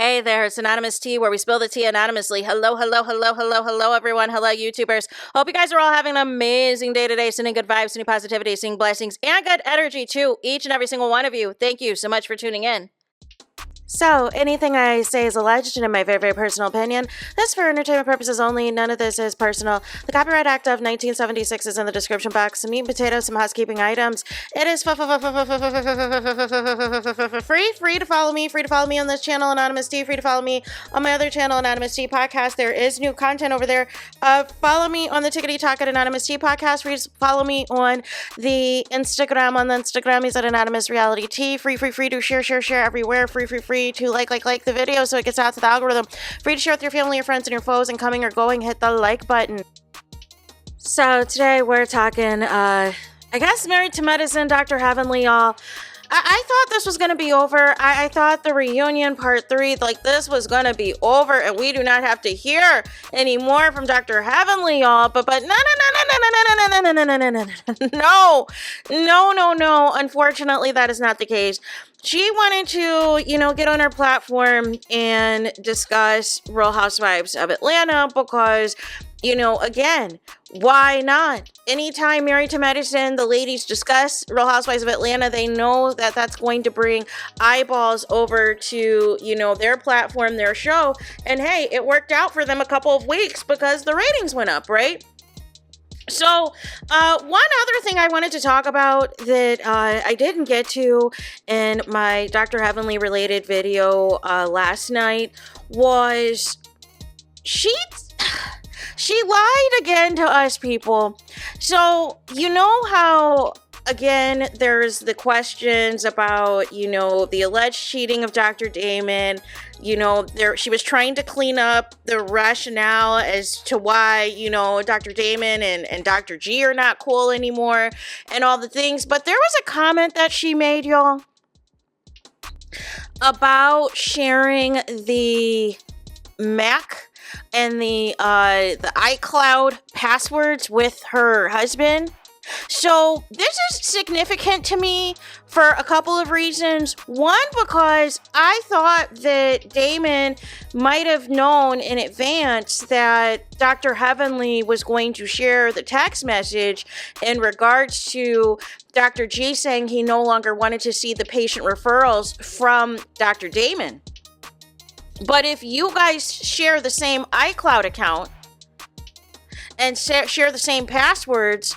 Hey there, it's Anonymous Tea, where we spill the tea anonymously. Hello, everyone. Hello, YouTubers. Hope you guys are all having an amazing day today. Sending good vibes, sending positivity, sending blessings, and good energy to each and every single one of you. Thank you so much for tuning in. So, anything I say is alleged and in my very, very personal opinion. This is for entertainment purposes only. None of this is personal. The Copyright Act of 1976 is in the description box. Some meat and potatoes, some housekeeping items. It is free to follow me. Free to follow me on this channel, Anonymous Tea. Free to follow me on my other channel, Anonymous Tea Podcast. There is new content over there. Follow me on the Tickety Talk at Anonymous Tea Podcast. Free to follow me on the Instagram. On the Instagram, he's at Anonymous Reality Tea. Free to share everywhere. Free to like the video so it gets out to the algorithm. Free to share with your family, your friends, and your foes, and coming or going, hit the like button. So today we're talking, I guess Married to Medicine, Dr. Heavenly, y'all. I thought this was going to be over. I thought the reunion part 3, like this was going to be over and we do not have to hear anymore from Dr. Heavenly, y'all. But no. Unfortunately, that is not the case. She wanted to, get on her platform and discuss Real Housewives of Atlanta because, again, why not? Anytime Married to Medicine, the ladies discuss Real Housewives of Atlanta, they know that that's going to bring eyeballs over to, their platform, their show. And hey, it worked out for them a couple of weeks because the ratings went up, right? So, one other thing I wanted to talk about that I didn't get to in my Dr. Heavenly related video last night was she lied again to us people. So, you know how, again, there's the questions about, the alleged cheating of Dr. Damon. She was trying to clean up the rationale as to why, Dr. Damon and Dr. G are not cool anymore and all the things. But there was a comment that she made, y'all, about sharing the Mac and the iCloud passwords with her husband. So this is significant to me for a couple of reasons. One, because I thought that Damon might have known in advance that Dr. Heavenly was going to share the text message in regards to Dr. G saying he no longer wanted to see the patient referrals from Dr. Damon. But if you guys share the same iCloud account and share the same passwords,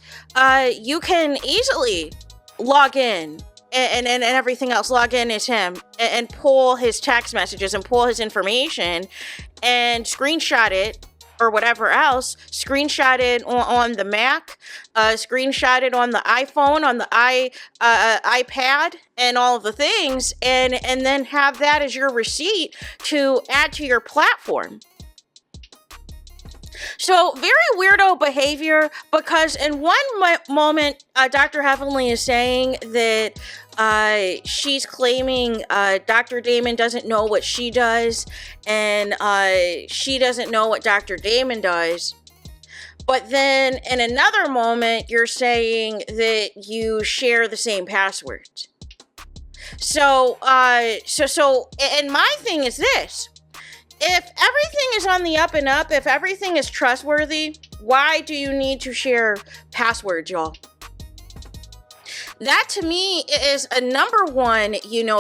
you can easily log in and everything else, log in as him and pull his text messages and pull his information and screenshot it or whatever else, screenshot it on the Mac, screenshot it on the iPhone, on the iPad, and all of the things, and then have that as your receipt to add to your platform. So, very weirdo behavior, because in one moment, Dr. Heavenly is saying that she's claiming Dr. Damon doesn't know what she does, and she doesn't know what Dr. Damon does. But then in another moment, you're saying that you share the same passwords. So, and my thing is this. If everything is on the up and up, if everything is trustworthy, why do you need to share passwords, y'all? That to me is a number one,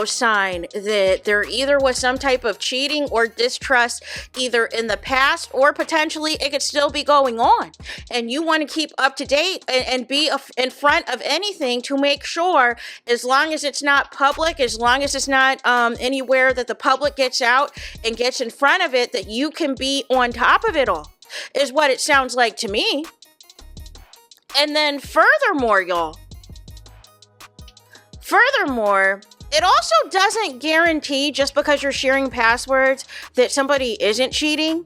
sign that there either was some type of cheating or distrust either in the past or potentially it could still be going on. And you want to keep up to date and be in front of anything to make sure, as long as it's not public, as long as it's not anywhere that the public gets out and gets in front of it, that you can be on top of it all, is what it sounds like to me. And then furthermore, y'all, it also doesn't guarantee just because you're sharing passwords that somebody isn't cheating.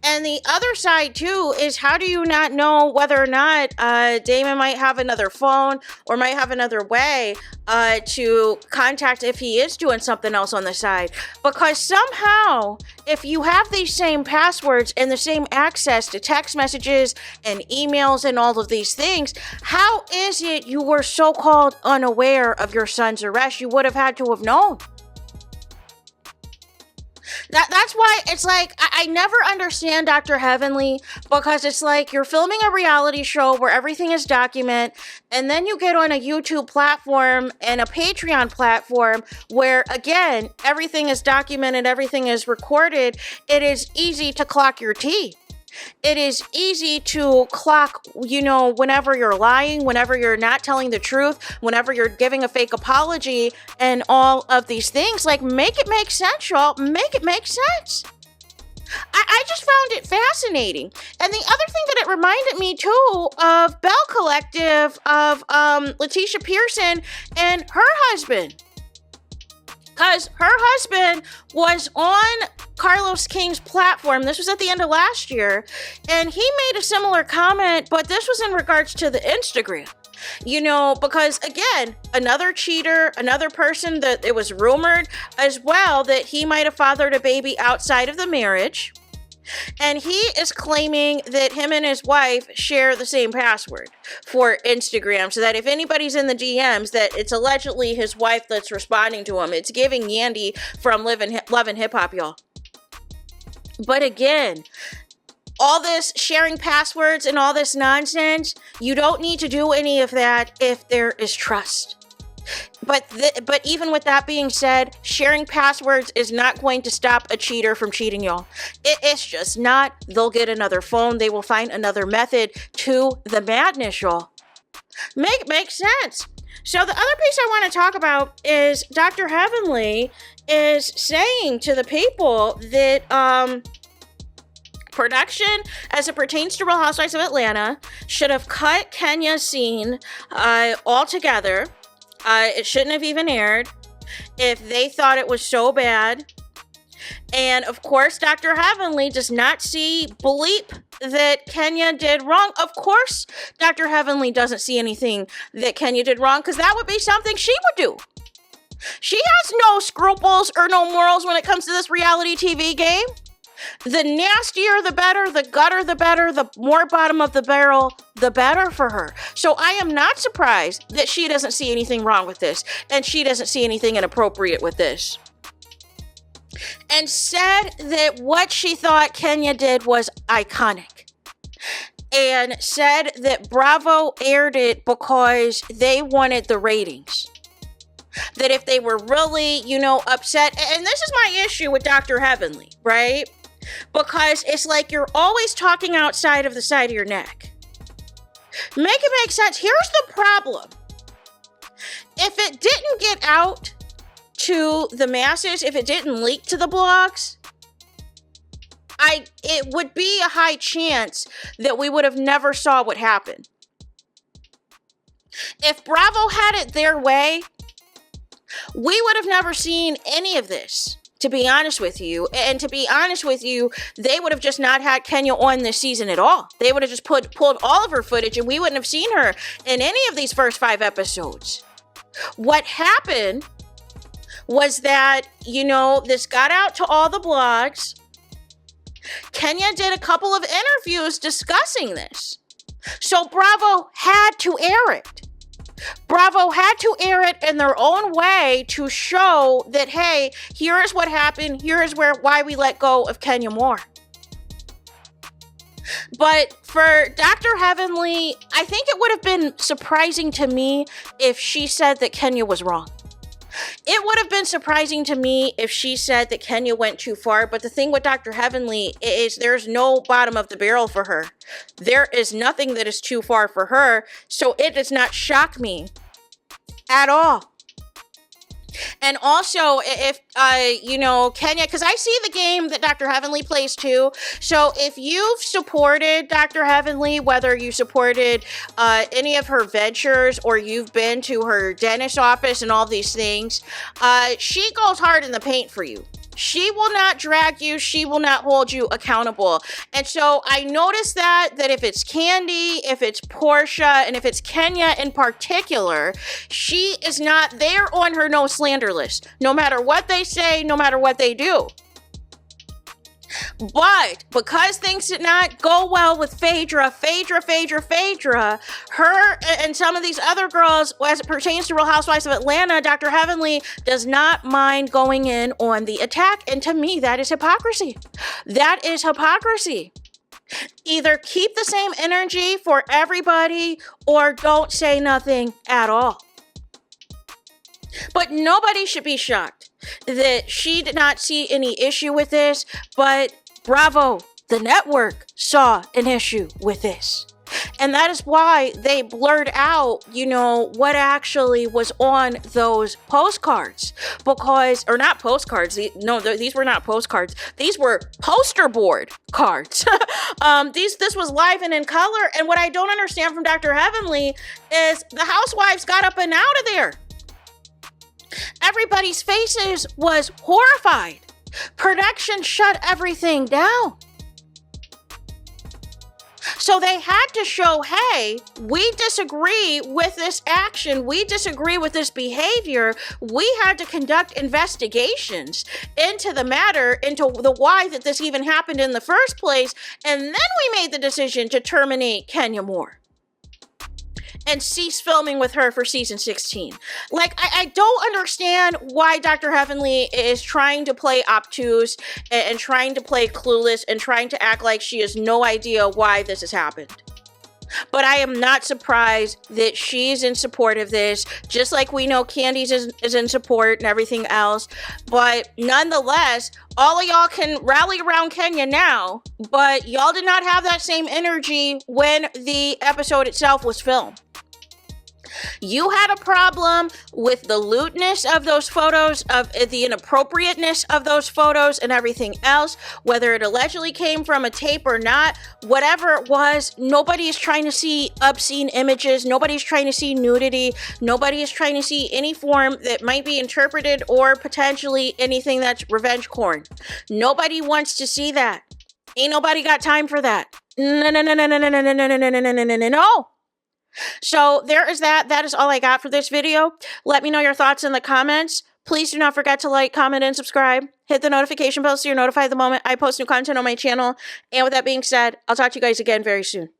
And the other side, too, is how do you not know whether or not Damon might have another phone or might have another way to contact if he is doing something else on the side? Because somehow, if you have these same passwords and the same access to text messages and emails and all of these things, how is it you were so-called unaware of your son's arrest? You would have had to have known. That's why it's like I never understand Dr. Heavenly, because it's like you're filming a reality show where everything is documented, and then you get on a YouTube platform and a Patreon platform where, again, everything is documented, everything is recorded. It is easy to clock your teeth. It is easy to clock, whenever you're lying, whenever you're not telling the truth, whenever you're giving a fake apology, and all of these things. Like, make it make sense, y'all. Make it make sense. I just found it fascinating. And the other thing that it reminded me, too, of Bell Collective, of Letitia Pearson and her husband. Because her husband was on Carlos King's platform. This was at the end of last year. And he made a similar comment, but this was in regards to the Instagram. Because, again, another cheater, another person that it was rumored as well that he might have fathered a baby outside of the marriage. And he is claiming that him and his wife share the same password for Instagram, so that if anybody's in the DMs, that it's allegedly his wife that's responding to him. It's giving Yandy from Love and Hip Hop, y'all. But again, all this sharing passwords and all this nonsense, you don't need to do any of that if there is trust. But even with that being said, sharing passwords is not going to stop a cheater from cheating, y'all. It's just not. They'll get another phone. They will find another method to the madness, y'all. Make sense. So the other piece I want to talk about is Dr. Heavenly is saying to the people that production, as it pertains to Real Housewives of Atlanta, should have cut Kenya's scene altogether. It shouldn't have even aired if they thought it was so bad. And of course, Dr. Heavenly does not see bleep that Kenya did wrong. Of course, Dr. Heavenly doesn't see anything that Kenya did wrong, because that would be something she would do. She has no scruples or no morals when it comes to this reality TV game. The nastier, the better, the gutter, the better, the more bottom of the barrel, the better for her. So I am not surprised that she doesn't see anything wrong with this, and she doesn't see anything inappropriate with this. And said that what she thought Kenya did was iconic. And said that Bravo aired it because they wanted the ratings. That if they were really, upset, and this is my issue with Dr. Heavenly, right? Because it's like you're always talking outside of the side of your neck. Make it make sense. Here's the problem. If it didn't get out to the masses, if it didn't leak to the blogs, it would be a high chance that we would have never saw what happened. If Bravo had it their way, we would have never seen any of this, to be honest with you. And to be honest with you, they would have just not had Kenya on this season at all. They would have just pulled all of her footage, and we wouldn't have seen her in any of these first 5 episodes. What happened was that, this got out to all the blogs. Kenya did a couple of interviews discussing this. So Bravo had to air it. Bravo had to air it in their own way to show that, hey, here is what happened. Here is why we let go of Kenya Moore. But for Dr. Heavenly, I think it would have been surprising to me if she said that Kenya was wrong. It would have been surprising to me if she said that Kenya went too far. But the thing with Dr. Heavenly is there's no bottom of the barrel for her. There is nothing that is too far for her. So it does not shock me at all. And also, if, Kenya, because I see the game that Dr. Heavenly plays too. So if you've supported Dr. Heavenly, whether you supported any of her ventures or you've been to her dentist office and all these things, she goes hard in the paint for you. She will not drag you. She will not hold you accountable. And so I noticed that if it's Candy, if it's Portia, and if it's Kenya in particular, she is not there on her no slander list, no matter what they say, no matter what they do. But because things did not go well with Phaedra, her and some of these other girls, as it pertains to Real Housewives of Atlanta, Dr. Heavenly does not mind going in on the attack. And to me, that is hypocrisy. That is hypocrisy. Either keep the same energy for everybody or don't say nothing at all. But nobody should be shocked that she did not see any issue with this, but bravo, the network saw an issue with this. And that is why they blurred out, what actually was on those postcards. These were not postcards. These were poster board cards. This was live and in color. And what I don't understand from Dr. Heavenly is the housewives got up and out of there. Everybody's faces was horrified. Production shut everything down. So they had to show, hey, we disagree with this action. We disagree with this behavior. We had to conduct investigations into the matter, into the why that this even happened in the first place. And then we made the decision to terminate Kenya Moore and cease filming with her for season 16. I don't understand why Dr. Heavenly is trying to play obtuse and trying to play clueless and trying to act like she has no idea why this has happened. But I am not surprised that she's in support of this, just like we know Candice is in support and everything else. But nonetheless, all of y'all can rally around Kenya now, but y'all did not have that same energy when the episode itself was filmed. You had a problem with the lewdness of those photos, of the inappropriateness of those photos and everything else, whether it allegedly came from a tape or not, whatever it was. Nobody is trying to see obscene images. Nobody's trying to see nudity. Nobody is trying to see any form that might be interpreted or potentially anything that's revenge porn. Nobody wants to see that. Ain't nobody got time for that. No. So there is that. That is all I got for this video. Let me know your thoughts in the comments. Please do not forget to like, comment, and subscribe. Hit the notification bell so you're notified the moment I post new content on my channel. And with that being said, I'll talk to you guys again very soon.